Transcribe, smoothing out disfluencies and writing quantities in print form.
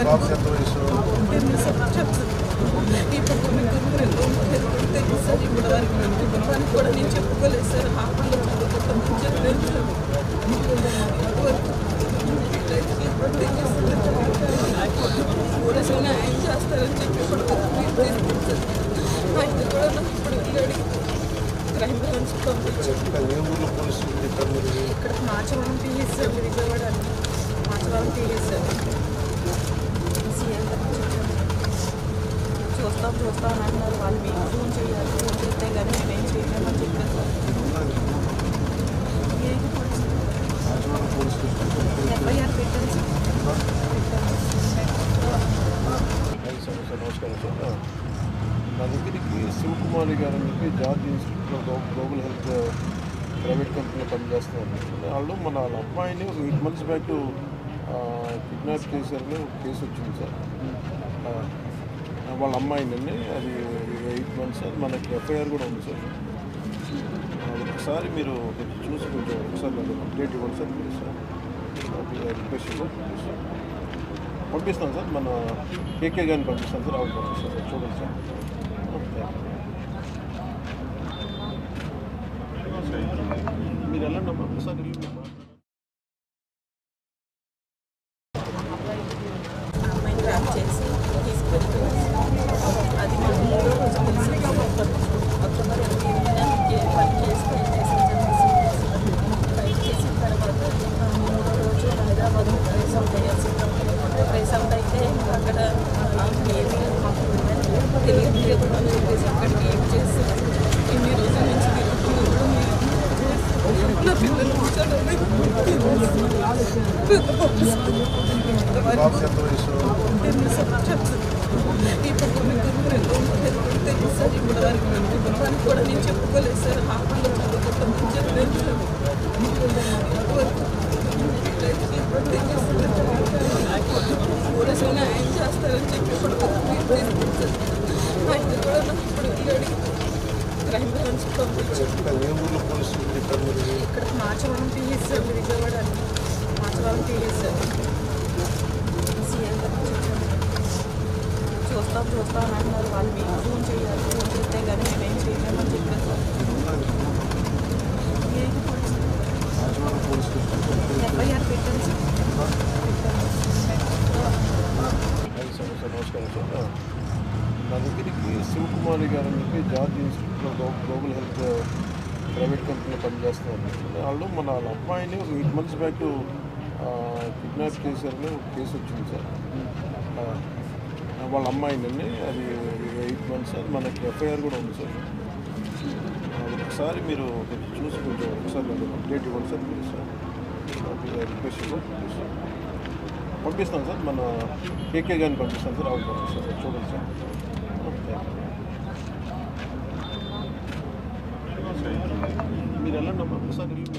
బాబుకి ఎంత వయసు? ఇప్పుడు తెలుసు సార్. ఇప్పుడు వారికి కూడా నేను చెప్పుకోలేదు సార్. హాస్పిటల్లో చదువుకుంటామని చెప్పలేదు సార్. పోలీసులు న్యాయం చేస్తారని చెప్పి ఇప్పుడు తీసుకొచ్చారు. ఆయన కూడా నాకు ఇప్పుడు వెళ్ళాడు. క్రైమ్ బ్రాంచ్ పంపించారు. ఏ ఊళ్ళో పోలీసులు చెప్పారు? ఇక్కడ Machavaram PS sir, Vijayawada Machavaram PS sir. చూస్తాం అని అన్నారు. వాళ్ళు మీకు ఫోన్ చేయాలి, ఫోన్ చేస్తే కానీ మేమేం చేయలేమని చెప్పారు సార్. ఎఫ్ఐఆర్ పెట్టాను సార్. నమస్కారం సార్. నా దగ్గరికి శివకుమారి గారు అని చెప్పి George institute of global health private కంపెనీలో పనిచేస్తున్నారు. వాళ్ళు మన అమ్మాయిని ఒక 8 months బ్యాక్ కిడ్నాప్ చేశారని ఒక కేసు వచ్చింది సార్. వాళ్ళ అమ్మాయిని అది 8 months సార్. మనకి ఎఫ్ఐఆర్ కూడా ఉంది సార్. ఒకసారి మీరు చూసి కొంచెం ఒకసారి నాకు అప్డేట్ ఇవ్వండి sir. Please sir, request sir. పంపిస్తాను సార్. మన కేకే గారిని పంపిస్తాను సార్. అవును పంపిస్తాను సార్. చూడండి సార్. మీరు వెళ్ళండి అమ్మా ఒకసారి వెళ్ళి. అమ్మాయిని ట్రాప్ చేసి తీసుకెళ్తున్నారు. అది మాకు 3వ రోజు తెలిసి అక్టోబర్ 28న పని చేసి ఫైట్ చేసిన తర్వాత 3వ రోజు హైదరాబాద్ రైస్ అవుట్ అయ్యాల్సింది. రైస్ అవుట్ అయితే అక్కడ ఏమీ మాకు తెలియదు అని చెప్పేసి అక్కడికి ఏం చేసి ఇన్ని రోజుల నుంచి నా పిల్లలు బాబుకి ఎంత వయసు? తెలుసు సార్. ఇప్పుడు వారికి కూడా నేను చెప్పుకోలేదు సార్. హాస్పిటల్లో చదువుకుంటామని చెప్పలేదు సార్. పోలీసులు న్యాయం చేస్తారని చెప్పి ఇప్పుడు తీసుకొచ్చారు. ఆయన కూడా నాకు ఇప్పుడు వెళ్ళాడు. క్రైమ్ బ్రాంచ్ పంపించారు. ఏ ఊళ్ళో పోలీసులు చెప్పారు? ఇక్కడ Machavaram PS sir, Vijayawada Machavaram PS sir. చూస్తాం అని అన్నారు. వాళ్ళు మీకు ఫోన్ చేయాలి, ఫోన్ చేస్తే కానీ మేమేం చేయలేమని చెప్పారు సార్. ఎఫ్ఐఆర్ పెట్టాను సార్. నమస్కారం సార్. నా దగ్గరికి శివకుమారి గారు అని చెప్పి George institute of global health private కంపెనీలో పనిచేస్తున్నారు. వాళ్ళు మన అమ్మాయిని ఒక 8 months బ్యాక్ కిడ్నాప్ చేశారని ఒక కేసు వచ్చింది సార్. వాళ్ళ అమ్మాయిని అది 8 months సార్. మనకి ఎఫ్ఐఆర్ కూడా ఉంది సార్. ఒకసారి మీరు చూసి కొంచెం ఒకసారి నాకు అప్డేట్ ఇవ్వండి sir. Please sir, request sir. పంపిస్తాను సార్. మన కేకే గారిని పంపిస్తాను సార్. అవును పంపిస్తాను సార్. చూడండి సార్. మీరు వెళ్ళండి అమ్మా ఒకసారి వెళ్ళి.